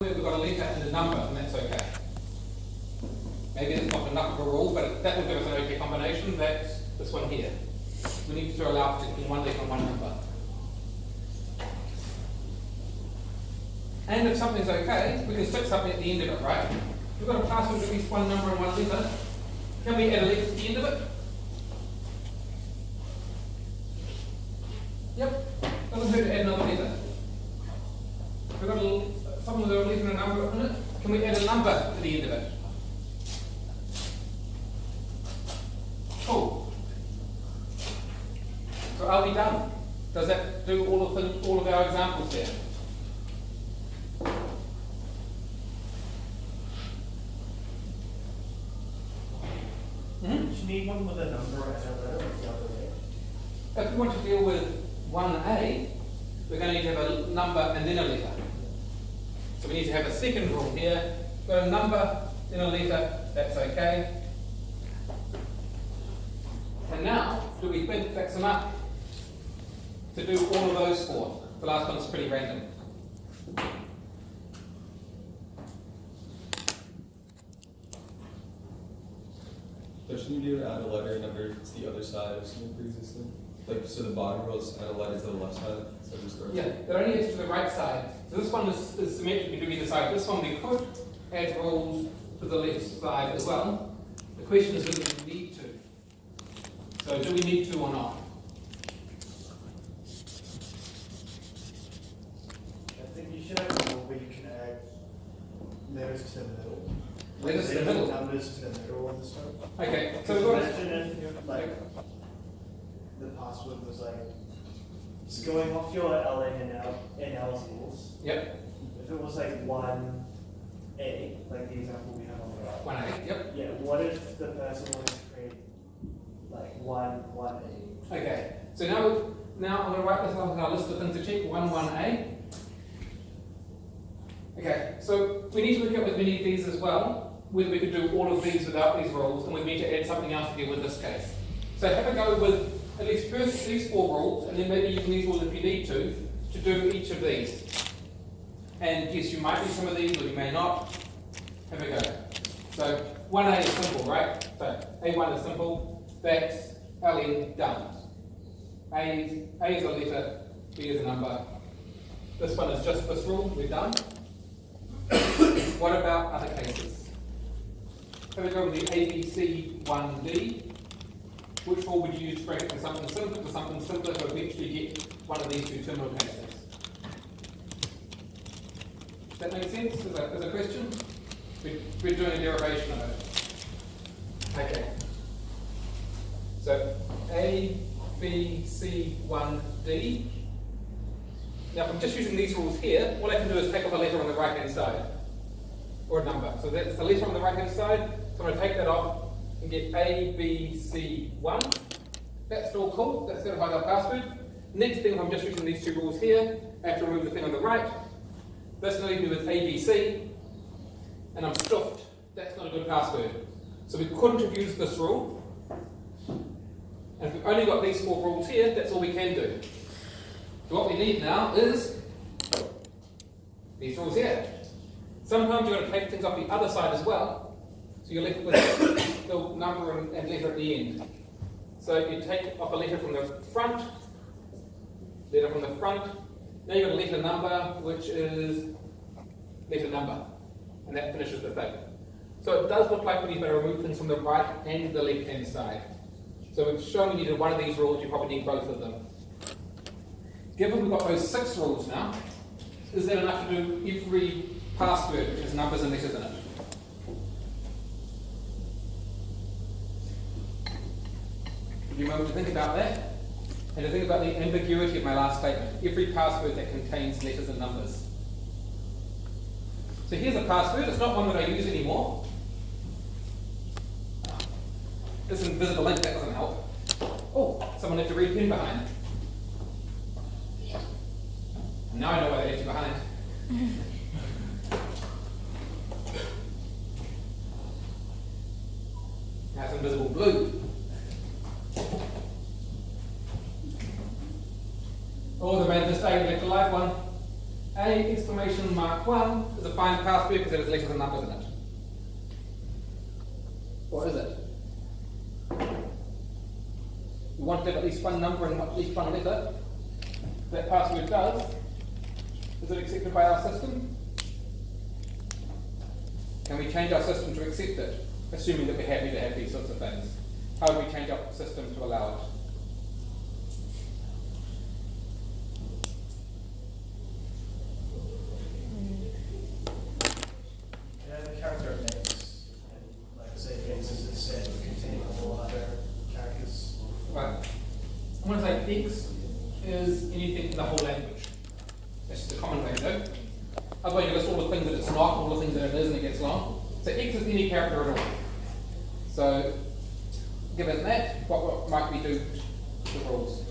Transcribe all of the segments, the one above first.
we've got a letter and a number, and that's okay. Maybe it's not enough of a rule, but that will give us an okay combination. That's this one here. We need to allow for one letter and one number. And if something's okay, we can stick something at the end of it, right? We've got a class with at least one number and one letter. Can we add a letter to the end of it? Yep. Doesn't hurt to add another letter. We've got something with a letter and a number in it. Can we add a number to the end of it? Cool. So are we done? Does that do all of our examples there? Do you need one with a number and a letter the other way? If we want to deal with 1a, we're going to need to have a number and then a letter. So we need to have a second rule here. We've got a number, then a letter, that's okay. And now, do we fix them up to do all of those four? The last one's pretty random. So shouldn't you add a letter and number to the other side of something pre-existing? Like, so the bottom row is add a letter to the left side, so just the right Yeah, side? it only is to the right side. So this one is symmetrically to either side. This one we could add rules to the left side as well. The question is whether we need to. So do we need to or not? I think you should have a rule where you can add letters to the middle. Letters to the middle? Numbers to the middle and stuff. Okay, so we've got Imagine if like the password was like just going off your LN and L's rules. Yep, If it was like 1A, like the example we have on the right. 1A, yep. Yeah, what if the person wanted to create like 1A? Okay, so now I'm going to write this on our list of things to check, 1A. Okay, so we need to look at with many of these as well, whether we could do all of these without these rules, and we need to add something else to deal with this case. So have a go with at least first these four rules, and then maybe you can use rules if you need to do each of these. And yes, you might do some of these, or you may not. Have a go. So 1A is simple, right? So A1 is simple. That's LN done. A is a letter, B is a number. This one is just this rule, we're done. What about other cases? Have a go with the ABC1D. Which rule would you use to break it from something simple to something simpler to eventually get one of these two terminal cases? Does that make sense as a question? We're doing a derivation of it. Okay. So A, B, C, 1D. Now if I'm just using these rules here, all I can do is take off a letter on the right hand side. Or a number. So that's the letter on the right hand side. So I'm going to take that off and get A, B, C, 1. That's still cool. That's certified our password. Next thing, if I'm just using these two rules here, I have to remove the thing on the right. That's going to leave me with A, B, C. And I'm stuffed. That's not a good password. So we couldn't have used this rule. And if we've only got these four rules here, that's all we can do. So what we need now is these rules here. Sometimes you're going to take things off the other side as well. So you're left with the number and letter at the end. So you take off a letter from the front, Now you've got a letter number, which is letter number. And that finishes the thing. So it does look like we need to remove things from the right and the left hand side. So we've shown we needed one of these rules, you probably need both of them. Given we've got those 6 rules now, is that enough to do every password which has numbers and letters in it? Give you a moment to think about that, and to think about the ambiguity of my last statement. Every password that contains letters and numbers. So here's a password, it's not one that I use anymore. This invisible link, that doesn't help. Oh, someone left a red pen behind. Now I know why they left you behind. Now it's invisible blue. Oh, they made a mistake, left a live one. A exclamation mark 1 is a defined password because it has letters and numbers in it? Or is it? We want to have at least one number and at least one letter. That password does. Is it accepted by our system? Can we change our system to accept it, assuming that we're happy to have these sorts of things? How would we change our system to allow it? The character of mix, and like I say, mix is a set containing all other characters. Right. I'm going to say X is anything in the whole language. That's just a common way to do. Otherwise you list all the things that it's not, all the things that it is, and it gets long. So X is any character at all. So given that, what might we do to the rules?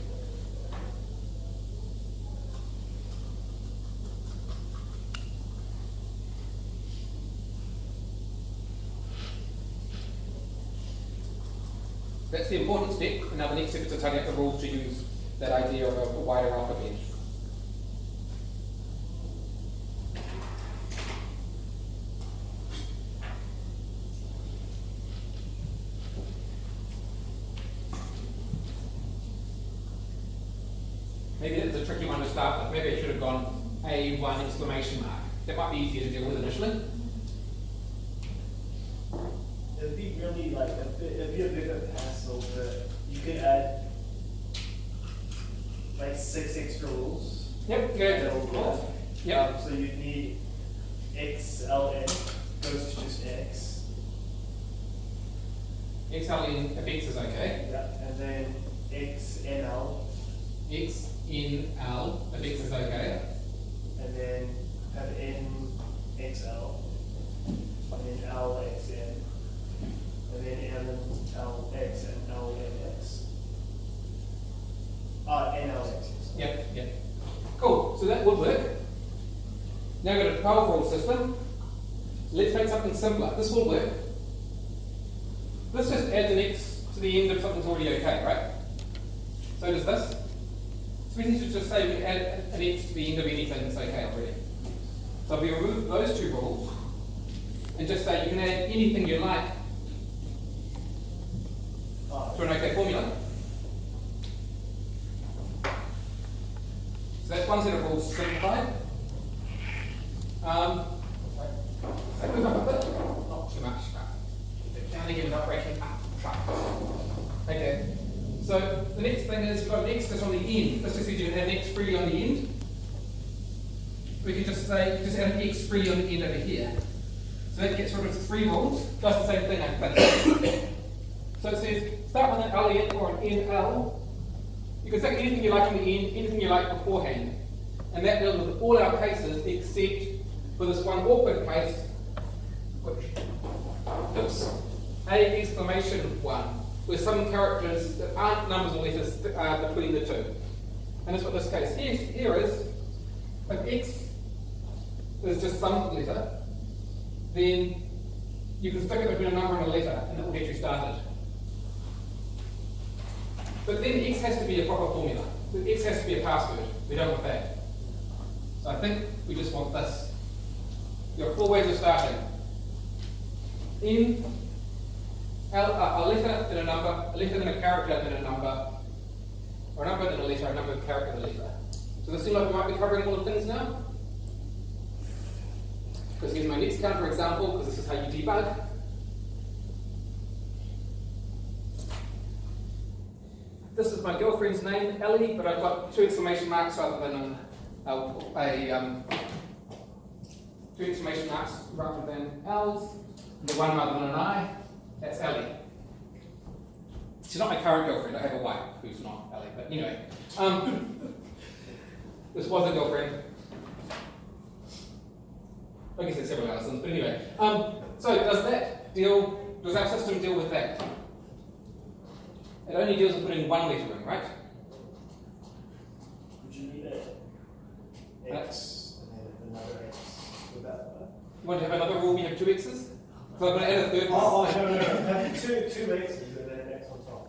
That's the important step, and now the next step is to tidy up the rules to use that idea of a wider alphabet. Maybe that's a tricky one to start with. Maybe I should have gone A1 exclamation mark. That might be easier to deal with initially. It'd be really like it'd be a bit of a hassle, but you could add like 6 extra rules. Yep, good. Yep. So you'd need XLN goes to just X. XLN if X is okay. Yeah. And then XNL. XNL if X is okay. And then have NXL. And then LXN. And then LX and LNX. NLX. Yep, yep. Cool, so that would work. Now we've got a 12 rule system. Let's make something simpler. This will work. This just adds an X to the end of something's already okay, right? So does this. So we should just say we add an X to the end of anything that's okay already. So we remove those two rules and just say you can add anything you like to an okay formula. So that's one set of rules simplified. So move up a bit, not too much. Down again, not breaking up. Okay. So the next thing is you've got an X just on the end. This just says you can add an X free on the end. We can just say just add an X free on the end over here. So that gets rid of 3 rules. Does the same thing, I think. So it says start with an LN or an NL. You can stick anything you like on the end, anything you like beforehand. And that deals with all our cases except for this one awkward case, which is a exclamation one, with some characters that aren't numbers or letters between the two. And that's what this case here is. If X is just some letter, then you can stick it between a number and a letter, and it will get you started. But then X has to be a proper formula. X has to be a password. We don't want that. So I think we just want this. There are 4 ways of starting. In a letter, then a number, a letter, then a character, then a number, or a number, then a letter, a number, a character, then a letter. So this seems like we might be covering all the things now. Because here's my next counter example, because this is how you debug. This is my girlfriend's name, Ellie, but I've got 2 exclamation marks rather than 2 exclamation marks rather than L's, and the 1 rather than an I. That's Ellie. She's not my current girlfriend. I have a wife who's not Ellie, but anyway. This was a girlfriend. I guess there's several Allisons, but anyway. So does our system deal with that? It only deals with putting 1 letter in, right? Would you need an X and then another X with that? You want to have another rule? We have 2 X's? So I'm going to add a third one. No. Have two X's and then an X on top.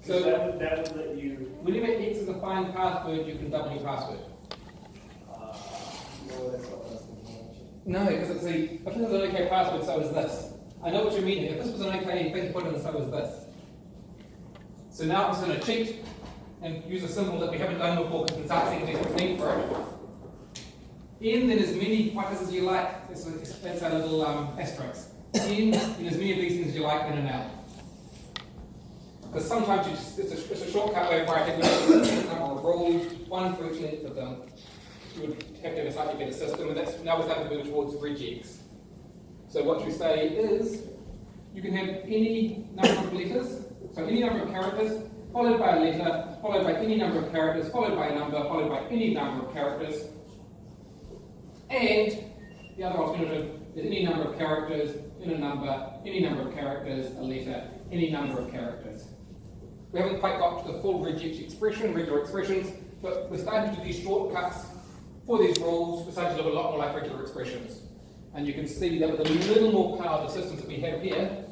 So that would let you. When you make X as a defined password, you can double your password. No, that's what I was thinking. No, because it's if this is an OK password, so is this. I know what you're meaning. If this was an OK thing to put in, so is this. So now I'm just going to cheat and use a symbol that we haven't done before because we start seeing a name for it. In as many pointers as you like. That's our little asterisk. In as many of these things as you like, in and out. Because sometimes it's a shortcut way of writing a number of rules, one for each length of them. You would have to have a slightly better system, and that's now we're starting to move towards regex. So what you say is, you can have any number of letters, so any number of characters, followed by a letter, followed by any number of characters, followed by a number, followed by any number of characters. And the other alternative is any number of characters in a number, any number of characters, a letter, any number of characters. We haven't quite got to the full regex expression, regular expressions, but we're starting to do these shortcuts for these rules. We're starting to look a lot more like regular expressions. And you can see that with a little more power, the systems that we have here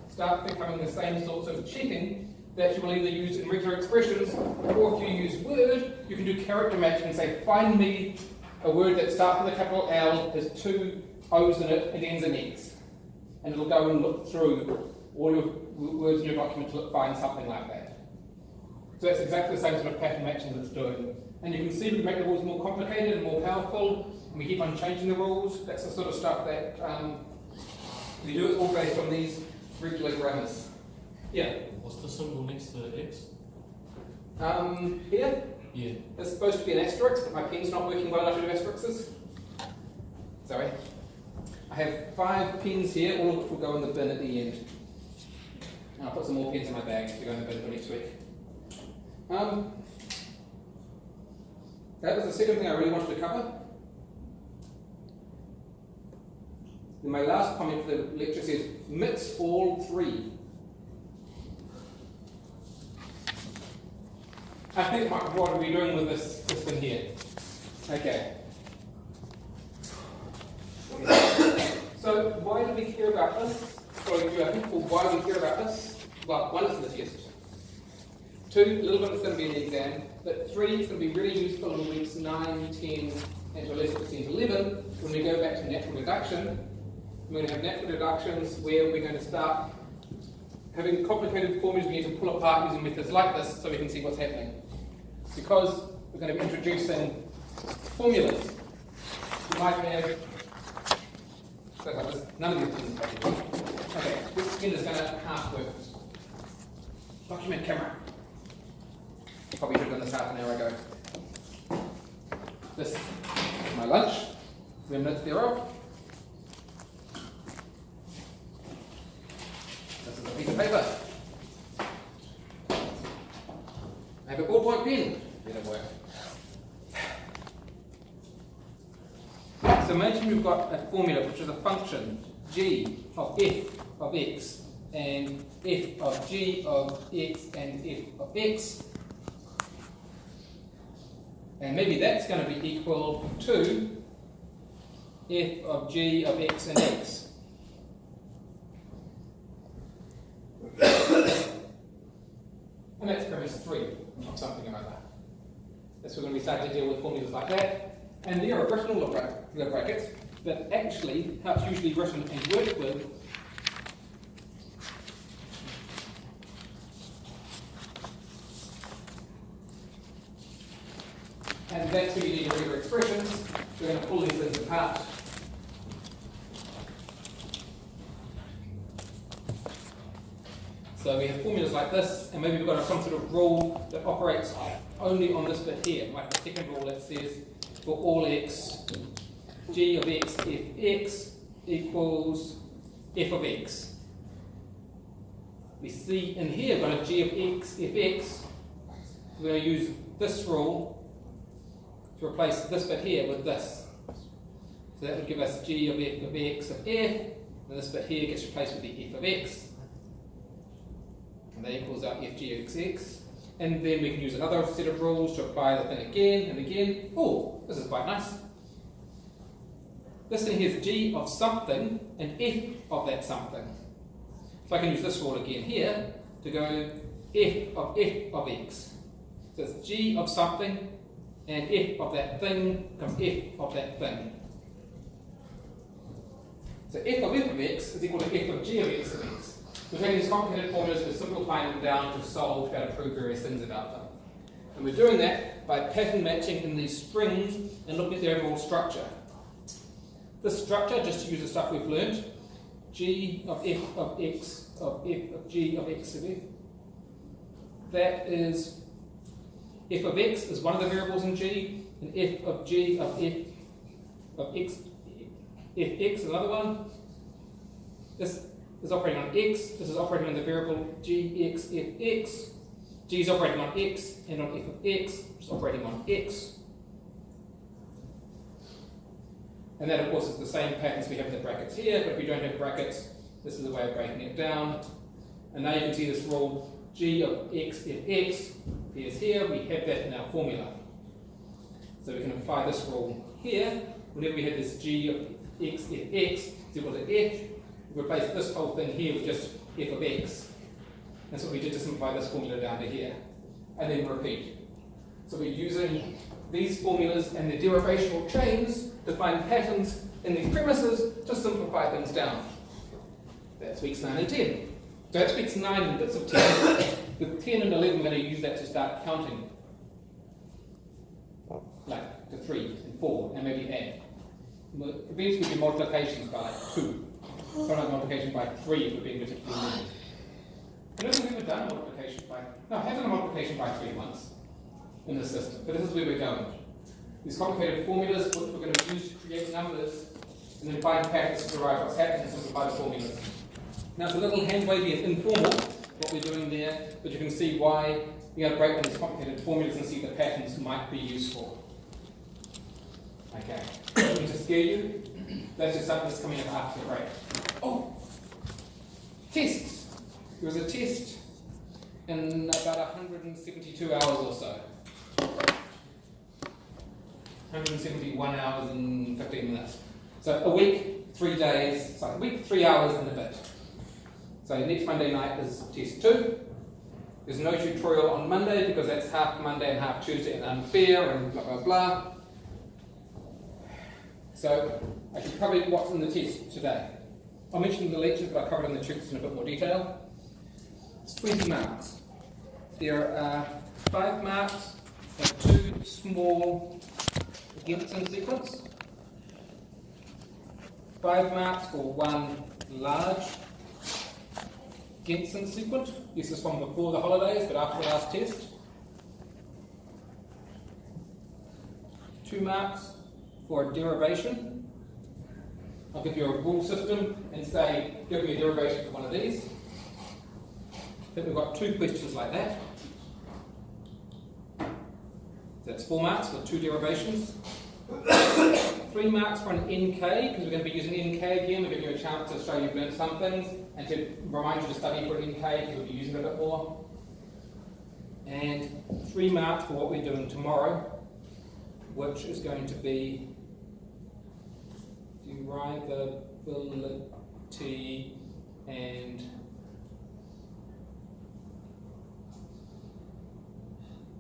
start becoming the same sorts of checking that you will either use in regular expressions, or if you use Word, you can do character matching and say, find me a word that starts with a capital L, has two O's in it, and ends in X. And it'll go and look through all your words in your document to find something like that. So that's exactly the same sort of pattern matching that it's doing. And you can see we can make the rules more complicated and more powerful, and we keep on changing the rules. That's the sort of stuff that we do. It's all based on these regular grammars. Yeah? What's the symbol next to X? Here? Yeah. There's supposed to be an asterisk, but my pen's not working well enough to do asterisks. Sorry. I have 5 pens here, all of which will go in the bin at the end. And I'll put some more pens in my bag to go in the bin for next week. That was the second thing I really wanted to cover. And my last comment for the lecture says, mix all 3. I think, what are we doing with this thing here? Okay. So, why do we care about this? Why do we care about this? Well, 1 is in the test. 2, a little bit is going to be in the exam. But 3 is going to be really useful in weeks 9, 10, and to a lesser extent 11, when we go back to natural deduction. We're going to have natural deductions where we're going to start having complicated formulas we need to pull apart using methods like this so we can see what's happening. Because we're going to be introducing formulas. You might have, none of these things are okay, this skin is going to half work. Document camera. Probably should have done this half an hour ago. This is my lunch, remnants thereof. This is a piece of paper. I have a ballpoint pen. Didn't work. So imagine we've got a formula which is a function g of f of x and f of g of x and f of x. And maybe that's going to be equal to f of g of x and x. And that's premise 3 of something or other. That's we're going to be starting to deal with formulas like that. And there are written little brackets that actually, how it's usually written and worked with, and that's where you need regular expressions. We're going to pull these things apart. So we have formulas like this, and maybe we've got some sort of rule that operates only on this bit here, like the second rule that says for all x, g of x if x equals f of x. We see in here we've got a g of x if x. We're going to use this rule to replace this bit here with this. So that would give us g of f of x of f, and this bit here gets replaced with the f of x. And that equals our fg of xx. And then we can use another set of rules to apply the thing again and again. Oh, this is quite nice. This thing here is g of something and f of that something. So I can use this rule again here to go f of x. So it's g of something and f of that thing becomes f of that thing. So f of x is equal to f of g of x of x. We're taking these complicated formulas, we're simplifying them down to solve how to prove various things about them. And we're doing that by pattern matching in these strings and looking at the overall structure. This structure, just to use the stuff we've learned, g of f of x of f of g of x of f, that is f of x is one of the variables in g, and f of g of f of x, fx, another one. This is operating on x, this is operating on the variable gx fx. G is operating on x, and on f of x, which is operating on x. And that, of course, is the same patterns we have in the brackets here, but if we don't have brackets, this is the way of breaking it down. And now you can see this rule, g of x fx appears here, we have that in our formula. So we can apply this rule here. Whenever we have this g of x fx is equal to f, we replace this whole thing here with just f of x. That's what we did to simplify this formula down to here. And then repeat. So we're using these formulas and the derivational chains to find patterns in these premises to simplify things down. That's weeks 9 and 10. So that's weeks 9 and bits of 10. With 10 and 11, we're going to use that to start counting. Like to 3 and 4, and maybe add. Eventually we do multiplications by like 2. Sometimes multiplication by 3 if we're being particularly mean. I don't think we've ever done multiplication by... No, I have done a multiplication by 3 once in the system, but this is where we're going. These complicated formulas, which we're going to use to create numbers, and then find patterns to derive what's happening and simplify the formulas. Now it's a little hand-wavy and informal, what we're doing there, but you can see why we're going to break down these complicated formulas and see that patterns might be useful. Okay, to scare you, that's just something that's coming up after the break. Oh! Tests! There was a test in about 172 hours or so. 171 hours and 15 minutes. So a week, 3 days, sorry, a week, 3 hours and a bit. So next Monday night is test 2. There's no tutorial on Monday because that's half Monday and half Tuesday and unfair and blah blah blah. So I should cover what's in the test today. I'll mention the lectures, but I'll cover it in the tutorials in a bit more detail. It's 20 marks. There are 5 marks for 2 small Gentzen sequence, 5 marks for 1 large Gentzen sequence. This is from before the holidays, but after the last test. 2 marks for a derivation. I'll give you a rule system and say, give me a derivation for one of these. I think we've got 2 questions like that. That's 4 marks for 2 derivations. 3 marks for an NK, because we're going to be using NK again. We're giving you a chance to show you've learned some things and to remind you to study for an NK because we'll be using it a bit more. And 3 marks for what we're doing tomorrow, which is going to be derivability and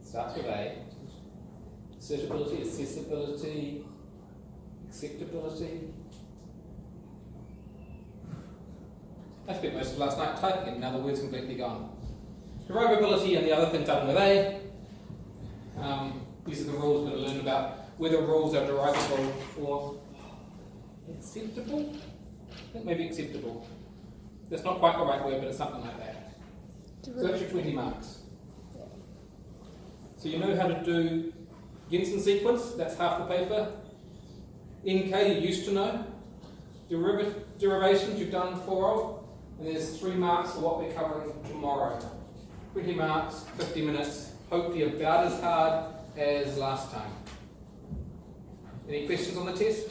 starts with A. Searchability, accessibility, acceptability. I spent most of last night typing it, now the word's completely gone. Derivability and the other thing done with A. These are the rules we're going to learn about whether rules are derivable or acceptable. I think maybe acceptable. That's not quite the right word, but it's something like that. So that's your 20 marks. So you know how to do Gentzen sequence, that's half the paper. NK you used to know. Derivations you've done 4 of. And there's 3 marks for what we're covering tomorrow. 20 marks, 50 minutes, hopefully about as hard as last time. Any questions on the test?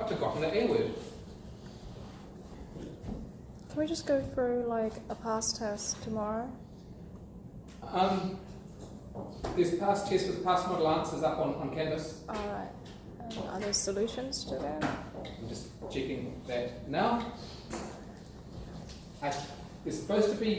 I've forgotten the A word. Can we just go through like a past test tomorrow? There's past tests with past model answers up on Canvas. Alright. And are there solutions to them? I'm just checking that now. There's supposed to be